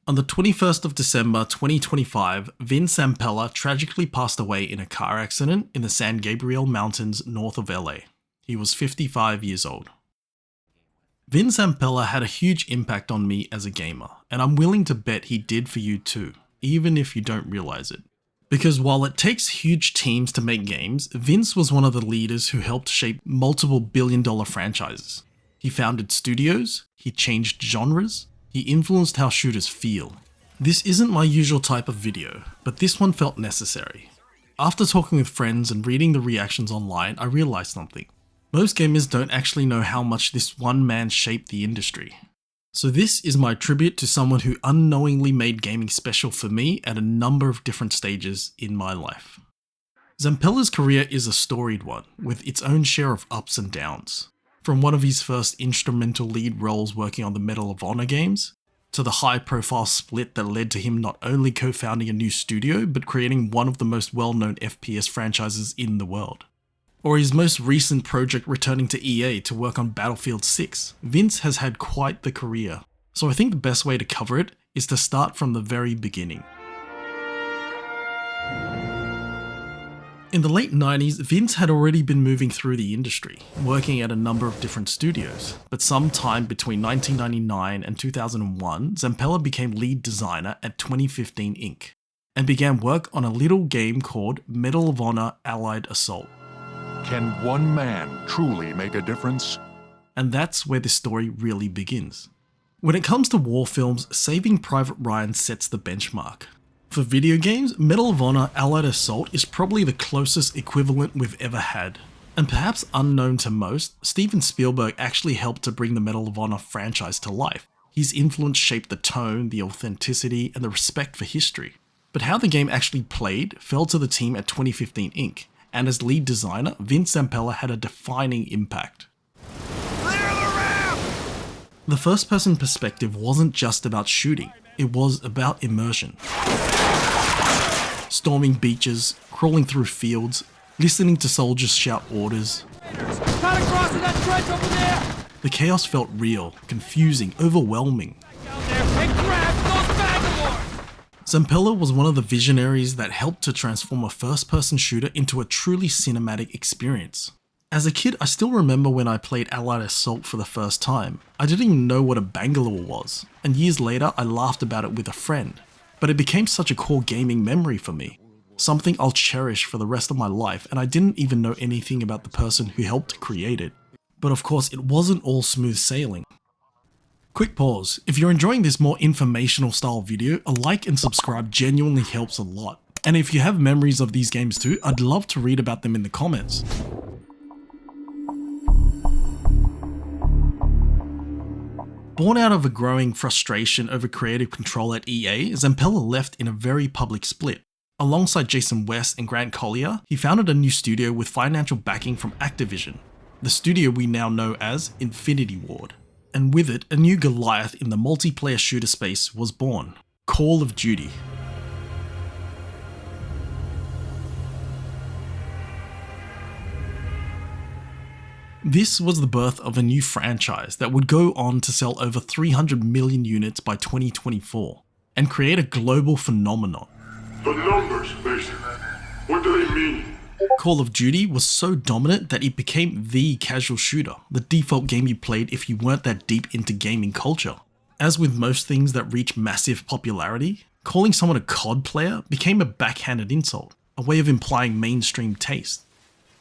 On the 21st of December 2025, Vince Zampella tragically passed away in a car accident in the San Gabriel Mountains north of LA. He was 55 years old. Vince Zampella had a huge impact on me as a gamer, and I'm willing to bet he did for you too, even if you don't realize it. Because while it takes huge teams to make games, Vince was one of the leaders who helped shape multiple billion-dollar franchises. He founded studios, he changed genres, he influenced how shooters feel. This isn't my usual type of video, but this one felt necessary. After talking with friends and reading the reactions online, I realized something. Most gamers don't actually know how much this one man shaped the industry. So this is my tribute to someone who unknowingly made gaming special for me at a number of different stages in my life. Zampella's career is a storied one, with its own share of ups and downs. From one of his first instrumental lead roles working on the Medal of Honor games, to the high-profile split that led to him not only co-founding a new studio, but creating one of the most well-known FPS franchises in the world. Or his most recent project returning to EA to work on Battlefield 6, Vince has had quite the career. So I think the best way to cover it is to start from the very beginning. In the late 90s, Vince had already been moving through the industry, working at a number of different studios, but sometime between 1999 and 2001, Zampella became lead designer at 2015 Inc., and began work on a little game called Medal of Honor Allied Assault. Can one man truly make a difference? And that's where this story really begins. When it comes to war films, Saving Private Ryan sets the benchmark. For video games, Medal of Honor Allied Assault is probably the closest equivalent we've ever had. And perhaps unknown to most, Steven Spielberg actually helped to bring the Medal of Honor franchise to life. His influence shaped the tone, the authenticity, and the respect for history. But how the game actually played fell to the team at 2015 Inc., and as lead designer, Vince Zampella had a defining impact. Clear the ramp! The first-person perspective wasn't just about shooting, it was about immersion. Storming beaches, crawling through fields, listening to soldiers shout orders. Got across to that trench over there! The chaos felt real, confusing, overwhelming. Down there, pick grabs those Bangalore! Zampella was one of the visionaries that helped to transform a first-person shooter into a truly cinematic experience. As a kid, I still remember when I played Allied Assault for the first time. I didn't even know what a Bangalore was, and years later I laughed about it with a friend. But it became such a core gaming memory for me. Something I'll cherish for the rest of my life, and I didn't even know anything about the person who helped create it. But of course, it wasn't all smooth sailing. Quick pause. If you're enjoying this more informational style video, a like and subscribe genuinely helps a lot. And if you have memories of these games too, I'd love to read about them in the comments. Born out of a growing frustration over creative control at EA, Zampella left in a very public split. Alongside Jason West and Grant Collier, he founded a new studio with financial backing from Activision, the studio we now know as Infinity Ward. And with it, a new Goliath in the multiplayer shooter space was born, Call of Duty. This was the birth of a new franchise that would go on to sell over 300 million units by 2024 and create a global phenomenon. The numbers, Mason. What do they mean? Call of Duty was so dominant that it became the casual shooter, the default game you played if you weren't that deep into gaming culture. As with most things that reach massive popularity, calling someone a COD player became a backhanded insult, a way of implying mainstream taste.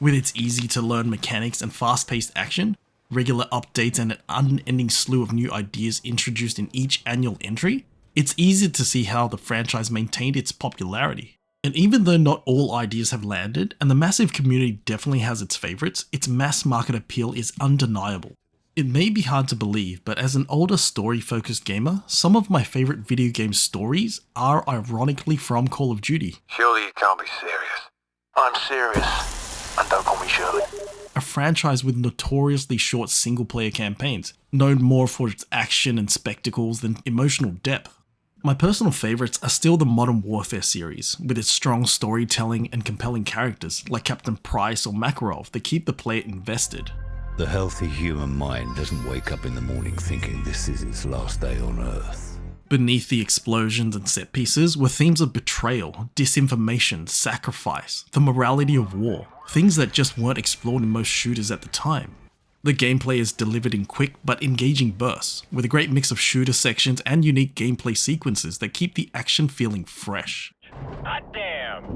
With its easy-to-learn mechanics and fast-paced action, regular updates and an unending slew of new ideas introduced in each annual entry, it's easy to see how the franchise maintained its popularity. And even though not all ideas have landed, and the massive community definitely has its favourites, its mass market appeal is undeniable. It may be hard to believe, but as an older story-focused gamer, some of my favourite video game stories are ironically from Call of Duty. Surely you can't be serious. I'm serious. And don't call me Shirley. A franchise with notoriously short single-player campaigns, known more for its action and spectacles than emotional depth. My personal favourites are still the Modern Warfare series, with its strong storytelling and compelling characters like Captain Price or Makarov that keep the player invested. The healthy human mind doesn't wake up in the morning thinking this is its last day on Earth. Beneath the explosions and set pieces were themes of betrayal, disinformation, sacrifice, the morality of war, things that just weren't explored in most shooters at the time. The gameplay is delivered in quick but engaging bursts, with a great mix of shooter sections and unique gameplay sequences that keep the action feeling fresh. Goddamn!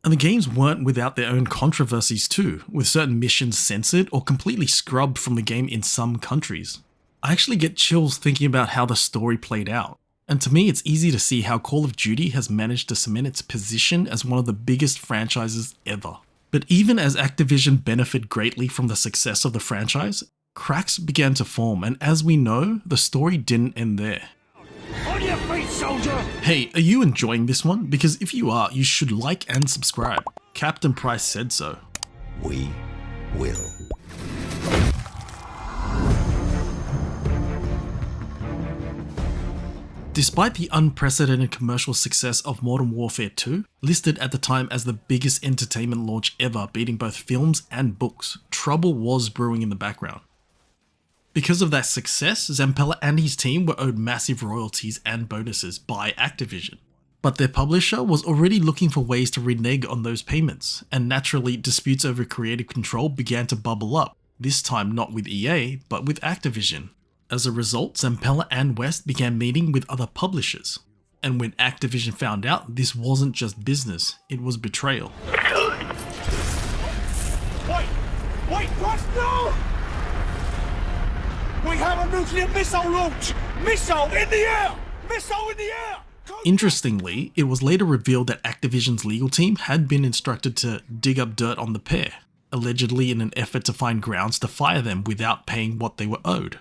And the games weren't without their own controversies too, with certain missions censored or completely scrubbed from the game in some countries. I actually get chills thinking about how the story played out, and to me it's easy to see how Call of Duty has managed to cement its position as one of the biggest franchises ever. But even as Activision benefited greatly from the success of the franchise, cracks began to form, and as we know, the story didn't end there. On your feet, soldier! Hey, are you enjoying this one? Because if you are, you should like and subscribe. Captain Price said so. We will. Despite the unprecedented commercial success of Modern Warfare 2, listed at the time as the biggest entertainment launch ever, beating both films and books, trouble was brewing in the background. Because of that success, Zampella and his team were owed massive royalties and bonuses by Activision. But their publisher was already looking for ways to renege on those payments, and naturally disputes over creative control began to bubble up, this time not with EA, but with Activision. As a result, Zampella and West began meeting with other publishers. And when Activision found out, this wasn't just business, it was betrayal. Wait, what? No! We have a nuclear missile launch! Missile in the air! Missile in the air! Interestingly, it was later revealed that Activision's legal team had been instructed to dig up dirt on the pair, allegedly in an effort to find grounds to fire them without paying what they were owed.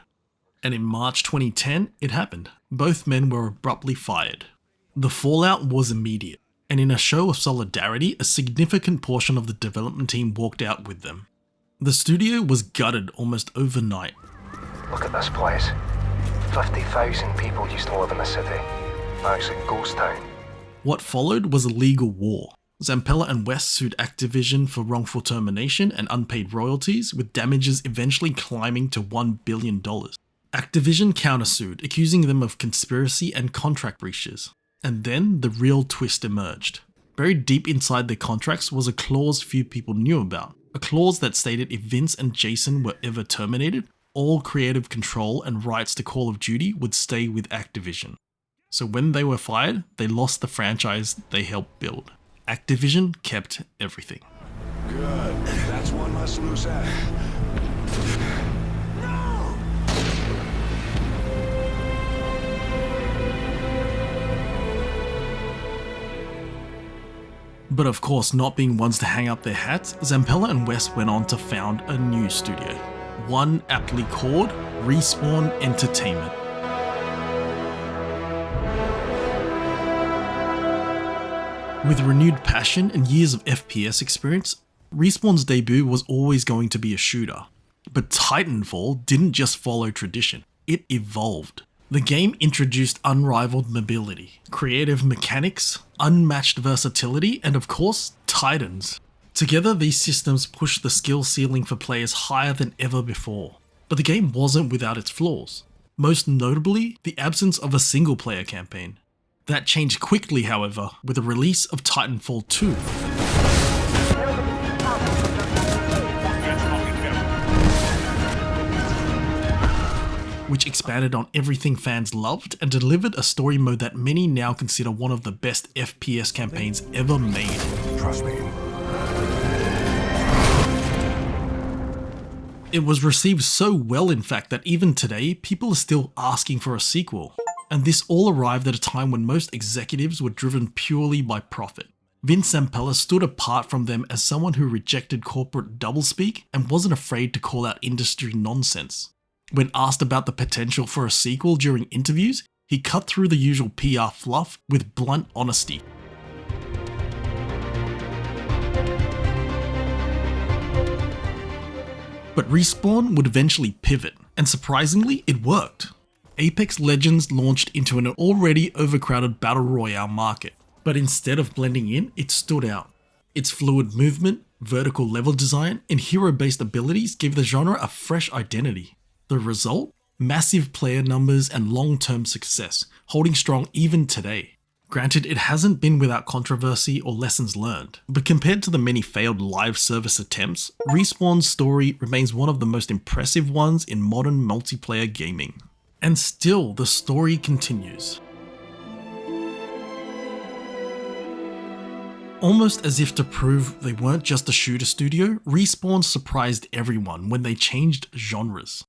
And in March 2010, it happened. Both men were abruptly fired. The fallout was immediate, and in a show of solidarity, a significant portion of the development team walked out with them. The studio was gutted almost overnight. Look at this place. 50,000 people used to live in the city. Now it's a ghost town. What followed was a legal war. Zampella and West sued Activision for wrongful termination and unpaid royalties, with damages eventually climbing to $1 billion. Activision countersued, accusing them of conspiracy and contract breaches. And then the real twist emerged. Buried deep inside their contracts was a clause few people knew about. A clause that stated if Vince and Jason were ever terminated, all creative control and rights to Call of Duty would stay with Activision. So when they were fired, they lost the franchise they helped build. Activision kept everything. Good. That's one less loose end. But of course, not being ones to hang up their hats, Zampella and West went on to found a new studio. One aptly called Respawn Entertainment. With renewed passion and years of FPS experience, Respawn's debut was always going to be a shooter. But Titanfall didn't just follow tradition, it evolved. The game introduced unrivaled mobility, creative mechanics, unmatched versatility, and of course, Titans. Together, these systems pushed the skill ceiling for players higher than ever before. But the game wasn't without its flaws. Most notably, the absence of a single-player campaign. That changed quickly, however, with the release of Titanfall 2. Which expanded on everything fans loved and delivered a story mode that many now consider one of the best FPS campaigns ever made. Trust me. It was received so well, in fact, that even today, people are still asking for a sequel. And this all arrived at a time when most executives were driven purely by profit. Vince Zampella stood apart from them as someone who rejected corporate doublespeak and wasn't afraid to call out industry nonsense. When asked about the potential for a sequel during interviews, he cut through the usual PR fluff with blunt honesty. But Respawn would eventually pivot, and surprisingly, it worked. Apex Legends launched into an already overcrowded battle royale market, but instead of blending in, it stood out. Its fluid movement, vertical level design, and hero-based abilities gave the genre a fresh identity. The result? Massive player numbers and long-term success, holding strong even today. Granted, it hasn't been without controversy or lessons learned, but compared to the many failed live service attempts, Respawn's story remains one of the most impressive ones in modern multiplayer gaming. And still, the story continues. Almost as if to prove they weren't just a shooter studio, Respawn surprised everyone when they changed genres.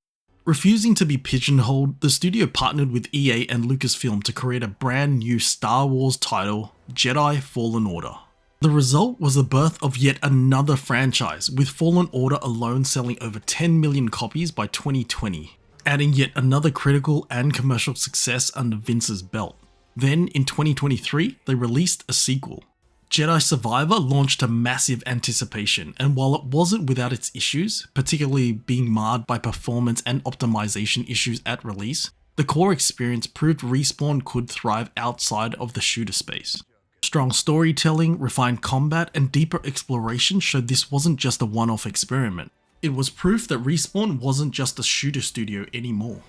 Refusing to be pigeonholed, the studio partnered with EA and Lucasfilm to create a brand new Star Wars title, Jedi Fallen Order. The result was the birth of yet another franchise, with Fallen Order alone selling over 10 million copies by 2020, adding yet another critical and commercial success under Vince's belt. Then, in 2023, they released a sequel. Jedi Survivor launched to massive anticipation, and while it wasn't without its issues, particularly being marred by performance and optimization issues at release, the core experience proved Respawn could thrive outside of the shooter space. Strong storytelling, refined combat, and deeper exploration showed this wasn't just a one-off experiment. It was proof that Respawn wasn't just a shooter studio anymore.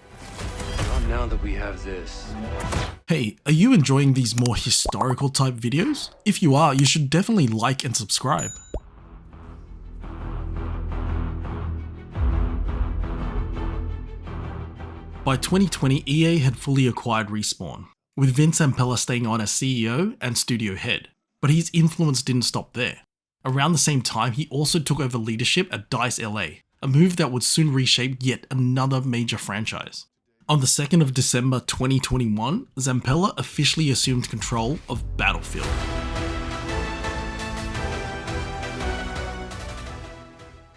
Not now that we have this. Hey, are you enjoying these more historical type videos? If you are, you should definitely like and subscribe. By 2020, EA had fully acquired Respawn, with Vince Zampella staying on as CEO and studio head, but his influence didn't stop there. Around the same time, he also took over leadership at DICE LA, a move that would soon reshape yet another major franchise. On the 2nd of December 2021, Zampella officially assumed control of Battlefield.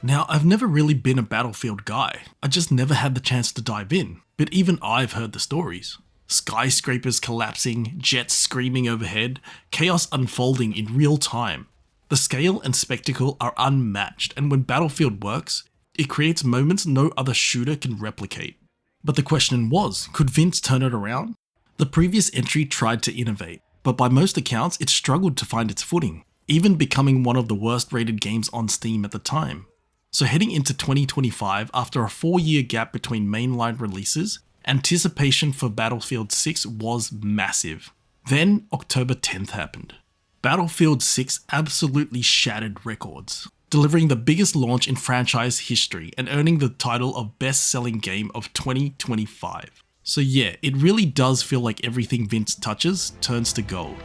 Now, I've never really been a Battlefield guy, I just never had the chance to dive in, but even I've heard the stories. Skyscrapers collapsing, jets screaming overhead, chaos unfolding in real time. The scale and spectacle are unmatched, and when Battlefield works, it creates moments no other shooter can replicate. But the question was, could Vince turn it around? The previous entry tried to innovate, but by most accounts it struggled to find its footing, even becoming one of the worst rated games on Steam at the time. So heading into 2025, after a 4-year gap between mainline releases, anticipation for Battlefield 6 was massive. Then October 10th happened. Battlefield 6 absolutely shattered records, delivering the biggest launch in franchise history and earning the title of best-selling game of 2025. So yeah, it really does feel like everything Vince touches turns to gold.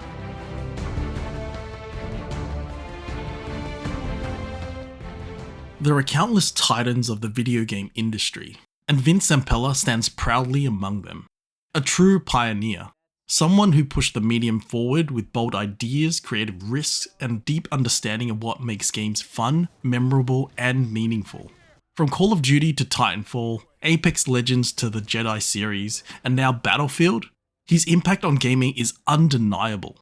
There are countless titans of the video game industry, and Vince Zampella stands proudly among them. A true pioneer. Someone who pushed the medium forward with bold ideas, creative risks, and deep understanding of what makes games fun, memorable, and meaningful. From Call of Duty to Titanfall, Apex Legends to the Jedi series, and now Battlefield, his impact on gaming is undeniable.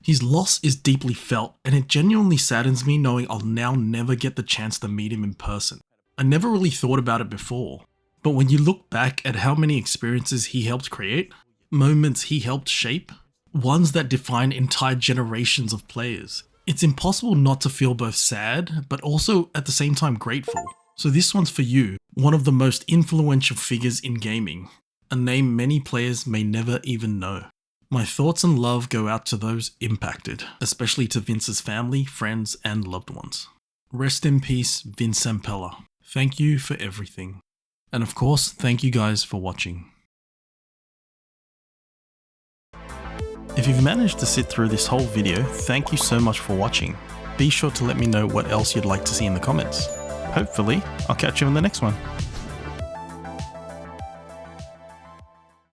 His loss is deeply felt, and it genuinely saddens me knowing I'll now never get the chance to meet him in person. I never really thought about it before, but when you look back at how many experiences he helped create, moments he helped shape, ones that define entire generations of players, it's impossible not to feel both sad, but also at the same time grateful. So this one's for you, one of the most influential figures in gaming, a name many players may never even know. My thoughts and love go out to those impacted, especially to Vince's family, friends, and loved ones. Rest in peace, Vince Zampella. Thank you for everything. And of course, thank you guys for watching. If you've managed to sit through this whole video, thank you so much for watching. Be sure to let me know what else you'd like to see in the comments. Hopefully, I'll catch you in the next one.